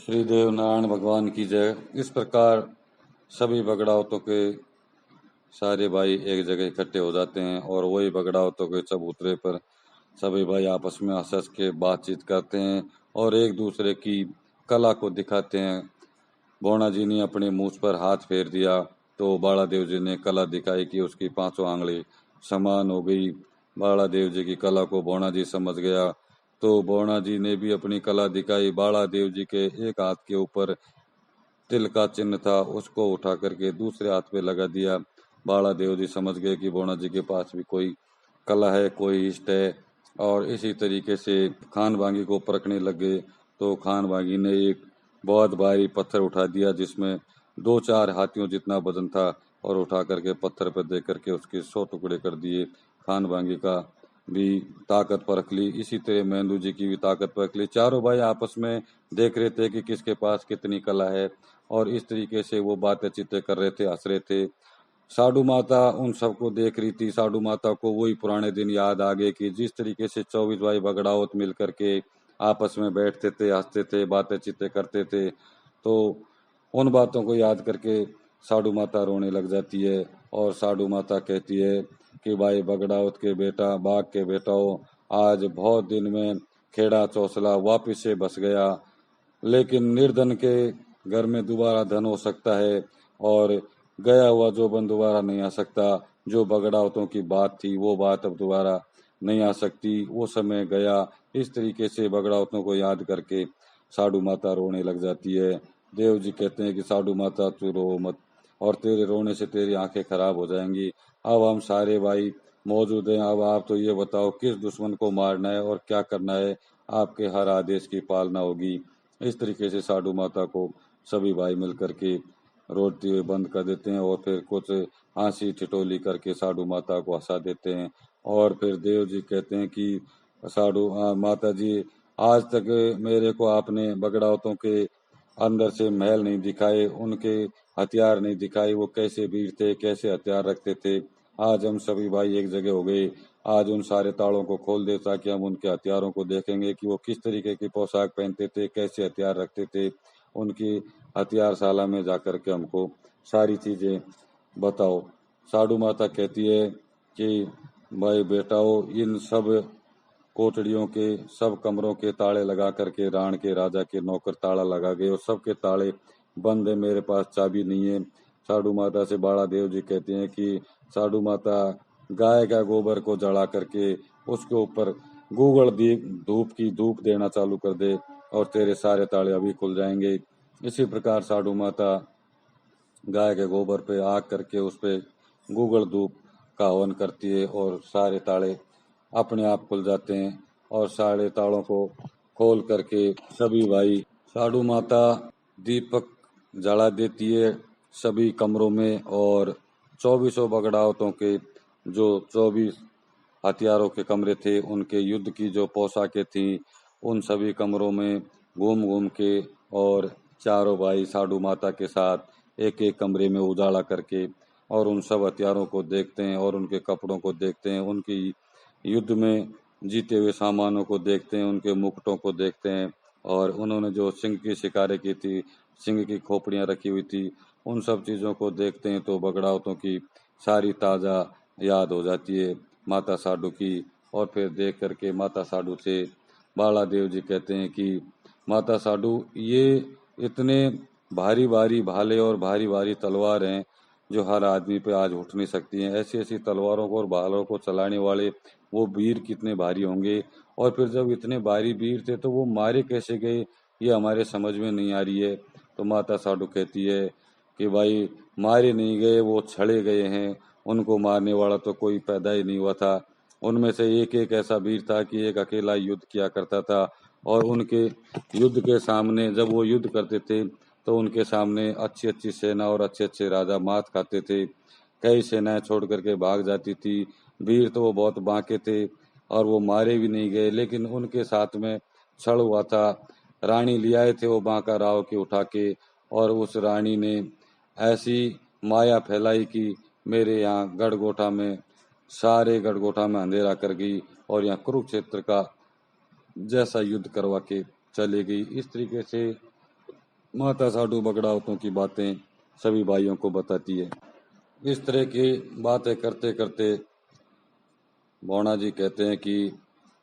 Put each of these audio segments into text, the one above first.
श्री देव नारायण भगवान की जय। इस प्रकार सभी बगड़ावतों के सारे भाई एक जगह इकट्ठे हो जाते हैं और वही बगड़ावतों के चबूतरे पर सभी भाई आपस में हंस हंस के बातचीत करते हैं और एक दूसरे की कला को दिखाते हैं। बौना जी ने अपने मूछ पर हाथ फेर दिया तो बाला देव जी ने कला दिखाई कि उसकी पांचों आंगली समान हो गई। बाला देव जी की कला को बौना जी समझ गया तो बौना जी ने भी अपनी कला दिखाई। बाला देव जी के एक हाथ के ऊपर तिल का चिन्ह था, उसको उठा करके दूसरे हाथ पे लगा दिया। बाला देव जी समझ गए कि बौना जी के पास भी कोई कला है, कोई इष्ट है। और इसी तरीके से खान बांगी को परखने लगे तो खान बांगी ने एक बहुत भारी पत्थर उठा दिया जिसमें 2-4 हाथियों जितना वजन था और उठा करके पत्थर पर दे करके उसके 100 टुकड़े कर दिए। खान बांगी का भी ताकत परख ली, इसी तरह मेंदू जी की भी ताकत परख ली। चारों भाई आपस में देख रहे थे कि किसके पास कितनी कला है और इस तरीके से वो बातें चितें कर रहे थे, हंस रहे थे। साडू माता उन सबको देख रही थी। साडू माता को वही पुराने दिन याद आ गए कि जिस तरीके से 24 भाई बगड़ावत मिल करके आपस में बैठते थे, हंसते थे, बातें चितें करते थे, तो उन बातों को याद करके साडू माता रोने लग जाती है और साडू माता कहती है कि भाई बगड़ावत के बेटा, बाघ के बेटाओ, आज बहुत दिन में खेड़ा चौसला वापिस से बस गया। लेकिन निर्धन के घर में दोबारा धन हो सकता है और गया हुआ जोबन दोबारा नहीं आ सकता। जो बगड़ावतों की बात थी वो बात अब दोबारा नहीं आ सकती, वो समय गया। इस तरीके से बगड़ावतों को याद करके साडू माता रोने लग जाती है। देव जी कहते हैं कि साडू माता तू रो मत और तेरे रोने से तेरी आंखें खराब हो जाएंगी। अब हम सारे भाई मौजूद हैं, अब आप तो ये बताओ किस दुश्मन को मारना है और क्या करना है, आपके हर आदेश की पालना होगी। इस तरीके से साडू माता को सभी भाई मिलकर के रोते हुए बंद कर देते हैं और फिर कुछ हंसी ठिठोली करके साडू माता को हंसा देते हैं। और फिर देव जी कहते हैं कि माता जी, आज तक मेरे को आपने बगड़ावतों के अंदर से महल नहीं दिखाए, उनके हथियार नहीं दिखाए, वो कैसे वीर थे, कैसे हथियार रखते थे। आज हम सभी भाई एक जगह हो गए, आज उन सारे तालों को खोल दे ताकि हम उनके हथियारों को देखेंगे कि वो किस तरीके की पोशाक पहनते थे, कैसे हथियार रखते थे। उनकी हथियारशाला में जाकर के हमको सारी चीजें बताओ। साडू माता कहती है कि भाई बेटाओ, इन सब कोठड़ियों के सब कमरों के ताले लगा करके राण के राजा के नौकर ताला लगा गए और सबके ताले बंद है, मेरे पास चाबी नहीं है। साडू माता से बाड़ा देव जी कहते हैं कि साडू माता, गाय का गोबर को जला करके उसके ऊपर गूगल दी धूप की धूप देना चालू कर दे और तेरे सारे ताले अभी खुल जाएंगे। इसी प्रकार साडू माता गाय के गोबर पे आग करके उस पे गूगल धूप का हवन करती है और सारे ताले अपने आप खुल जाते हैं और सारे तालों को खोल करके सभी भाई साडू माता दीपक जला देती है सभी कमरों में और 24 बगड़ावतों के जो 24 हथियारों के कमरे थे, उनके युद्ध की जो पोशाकें थीं, उन सभी कमरों में घूम घूम के और चारों भाई साडू माता के साथ एक एक कमरे में उजाला करके और उन सब हथियारों को देखते हैं और उनके कपड़ों को देखते हैं, उनकी युद्ध में जीते हुए सामानों को देखते हैं, उनके मुकुटों को देखते हैं और उन्होंने जो सिंह की शिकारें की थी, सिंह की खोपड़ियां रखी हुई थी, उन सब चीज़ों को देखते हैं तो बगड़ावतों की सारी ताज़ा याद हो जाती है माता साडू की। और फिर देख करके माता साडू से बाला देव जी कहते हैं कि माता साडू, ये इतने भारी भारी भाले और भारी भारी तलवार हैं जो हर आदमी पे आज उठ नहीं सकती हैं। ऐसी ऐसी तलवारों को और भालों को चलाने वाले वो वीर कितने भारी होंगे और फिर जब इतने भारी वीर थे तो वो मारे कैसे गए, ये हमारे समझ में नहीं आ रही है। तो माता साडू कहती है कि भाई, मारे नहीं गए, वो छड़े गए हैं, उनको मारने वाला तो कोई पैदा ही नहीं हुआ था। उनमें से एक एक ऐसा वीर था कि एक अकेला युद्ध किया करता था और उनके युद्ध के सामने जब वो युद्ध करते थे तो उनके सामने अच्छी अच्छी सेना और अच्छे अच्छे राजा मात खाते थे। कई सेनाएं छोड़ करके भाग जाती थी। वीर तो वो बहुत बांके थे और वो मारे भी नहीं गए, लेकिन उनके साथ में छड़ हुआ था। रानी ले आए थे वो बांका राव के उठा के और उस रानी ने ऐसी माया फैलाई कि मेरे यहाँ गढ़गोटा में सारे गढ़गोटा में अंधेरा कर गई और यहाँ कुरुक्षेत्र का जैसा युद्ध करवा के चले गई। इस तरीके से माता साडू बगड़ावतों की बातें सभी भाइयों को बताती है। इस तरह की बातें करते करते भोणा जी कहते हैं कि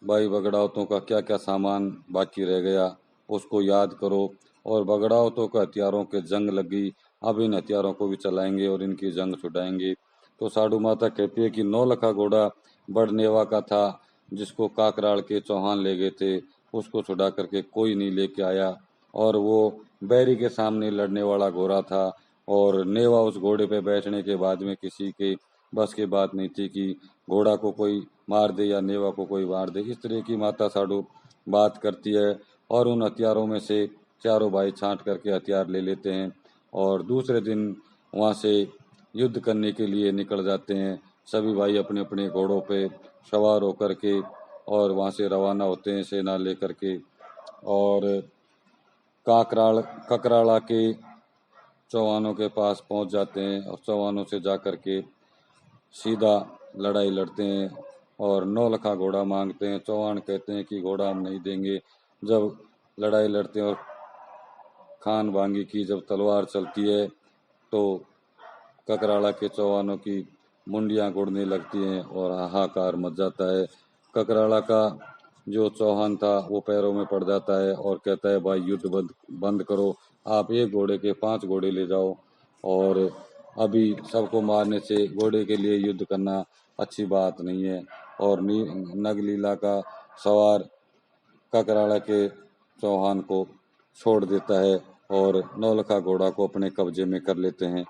भाई बगड़ावतों का क्या क्या सामान बाकी रह गया उसको याद करो, और बगड़ावतों का हथियारों के जंग लगी, अब इन हथियारों को भी चलाएंगे और इनकी जंग छुड़ाएंगे। तो साडू माता कहती है कि 9 लखा घोड़ा बड़नेवा का था, जिसको काकराल के चौहान ले गए थे, उसको छुड़ा करके कोई नहीं लेके आया, और वो बैरी के सामने लड़ने वाला घोड़ा था, और नेवा उस घोड़े पे बैठने के बाद में किसी के बस की बात नहीं थी कि घोड़ा को कोई मार दे या नेवा को कोई मार दे। इस तरह की माता साडू बात करती है, और उन हथियारों में से चारों भाई छांट करके हथियार ले लेते हैं, और दूसरे दिन वहाँ से युद्ध करने के लिए निकल जाते हैं। सभी भाई अपने अपने घोड़ों पे सवार होकर के और वहाँ से रवाना होते हैं सेना लेकर के, और ककराला के चौहानों के पास पहुँच जाते हैं, और चौहानों से जा कर के सीधा लड़ाई लड़ते हैं और 9 लखा घोड़ा मांगते हैं। चौहान कहते हैं कि घोड़ा हम नहीं देंगे। जब लड़ाई लड़ते हैं और खान बांगी की जब तलवार चलती है तो ककराला के चौहानों की मुंडियां गुड़ने लगती हैं और हाहाकार मच जाता है। ककराला का जो चौहान था वो पैरों में पड़ जाता है और कहता है भाई युद्ध बंद करो, आप एक घोड़े के 5 घोड़े ले जाओ, और अभी सबको मारने से घोड़े के लिए युद्ध करना अच्छी बात नहीं है। और नगलीला का सवार ककराला के चौहान को छोड़ देता है और 9 लखा घोड़ा को अपने कब्जे में कर लेते हैं।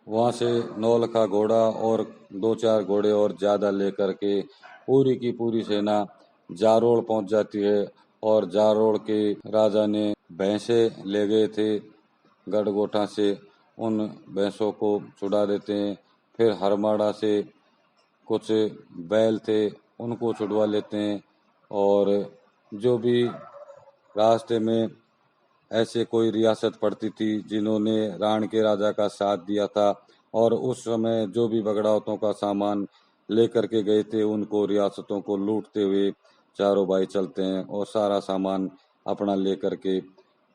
वहाँ से 9 लखा घोड़ा और 2-4 घोड़े और ज़्यादा लेकर के पूरी की पूरी सेना जारोल पहुँच जाती है, और जारोल के राजा ने भैंसे ले गए थे गढ़गोटा से, उन भैंसों को छुड़ा देते हैं। फिर हरमाड़ा से कुछ बैल थे उनको छुड़वा लेते हैं, और जो भी रास्ते में ऐसे कोई रियासत पड़ती थी जिन्होंने राण के राजा का साथ दिया था, और उस समय जो भी बगड़ावतों का सामान लेकर के गए थे उनको रियासतों को लूटते हुए चारों भाई चलते हैं, और सारा सामान अपना लेकर के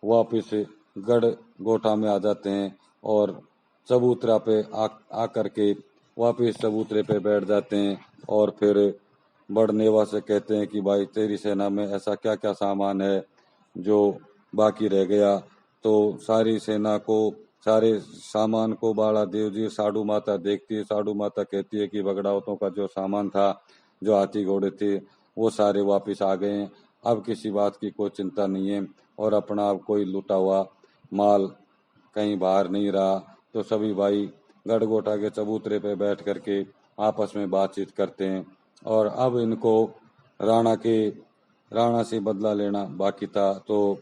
वापिस गढ़ गोठा में आ जाते हैं, और चबूतरा पे आकर के वापिस चबूतरे पे बैठ जाते हैं, और फिर बड़नेवा से कहते हैं कि भाई तेरी सेना में ऐसा क्या क्या सामान है जो बाकी रह गया। तो सारी सेना को सारे सामान को बाला देव जी साडू माता देखती है। साडू माता कहती है कि बगड़ावतों का जो सामान था, जो हाथी घोड़े थे, वो सारे वापिस आ गए हैं, अब किसी बात की कोई चिंता नहीं है, और अपना अब कोई लूटा हुआ माल कहीं बाहर नहीं रहा। तो सभी भाई गढ़गोटा के चबूतरे पे बैठ करके आपस में बातचीत करते हैं, और अब इनको राणा से बदला लेना बाकी था। तो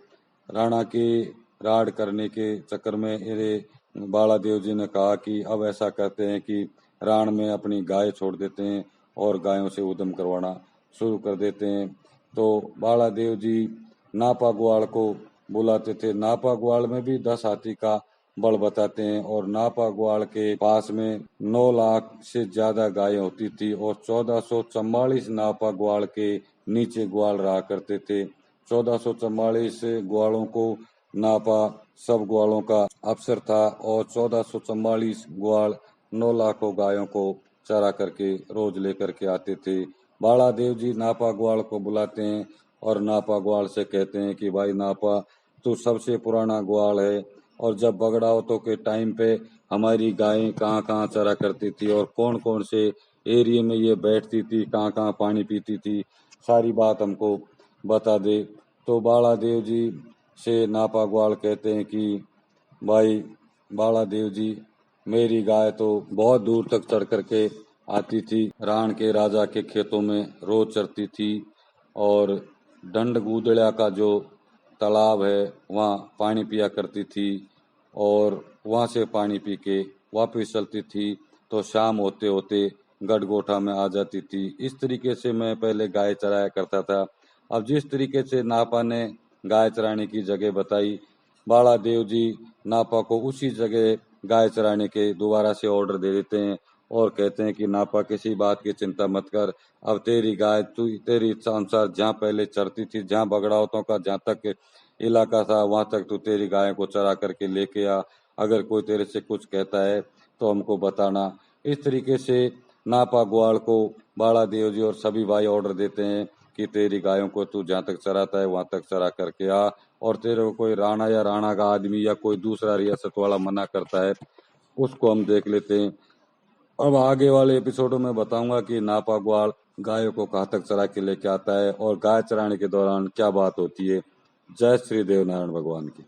राणा के राड़ करने के चक्कर में इन्हें बाला देव जी ने कहा कि अब ऐसा करते हैं कि राण में अपनी गाय छोड़ देते हैं और गायों से उद्यम करवाना शुरू कर देते हैं। तो बाला देव जी नापा ग्वाल को बुलाते थे। नापा ग्वाल में भी 10 हाथी का बल बताते हैं, और नापा ग्वाल के पास में 9 लाख से ज्यादा गायें होती थी, और 1444 नापा ग्वाल के नीचे ग्वाल रहा करते थे। 1444 ग्वालों को नापा सब ग्वालों का अफसर था, और 1444 ग्वाल 9 लाखों गायों को चरा करके रोज लेकर के आते थे। बाला देव जी नापा ग्वाल को बुलाते हैं और नापा ग्वाल से कहते हैं कि भाई नापा, तू सबसे पुराना ग्वाल है, और जब बगड़ावतों के टाइम पे हमारी गायें कहाँ कहाँ चरा करती थी और कौन कौन से एरिया में ये बैठती थी, कहाँ कहाँ पानी पीती थी, सारी बात हमको बता दे। तो बाला देव जी से नापा ग्वाल कहते हैं कि भाई बाला देव जी, मेरी गाय तो बहुत दूर तक चढ़ करके आती थी, राण के राजा के खेतों में रोज चरती थी, और डंड गूदड़ा का जो तालाब है वहाँ पानी पिया करती थी, और वहाँ से पानी पी के वापस चलती थी, तो शाम होते होते गढ़गोठा में आ जाती थी। इस तरीके से मैं पहले गाय चराया करता था। अब जिस तरीके से नापा ने गाय चराने की जगह बताई, बाला देव जी नापा को उसी जगह गाय चराने के दोबारा से ऑर्डर दे देते हैं, और कहते हैं कि नापा किसी बात की चिंता मत कर, अब तेरी गाय तू तेरी इच्छा अनुसार जहाँ पहले चरती थी, जहाँ बगड़ावतों का जहाँ तक इलाका था, वहाँ तक तू तेरी गायों को चरा करके लेके आ। अगर कोई तेरे से कुछ कहता है तो हमको बताना। इस तरीके से नापा ग्वाल को बाड़ा देव जी और सभी भाई ऑर्डर देते हैं कि तेरी गायों को तू जहाँ तक चराता है वहाँ तक चरा करके आ। और तेरे को कोई राणा या राणा का आदमी या कोई दूसरा रियासत वाला मना करता है, उसको हम देख लेते हैं। अब आगे वाले एपिसोडों में बताऊंगा कि नापा ग्वाल गायों को कहाँ तक चरा के लेके आता है और गाय चराने के दौरान क्या बात होती है। जय श्री देव नारायण भगवान की।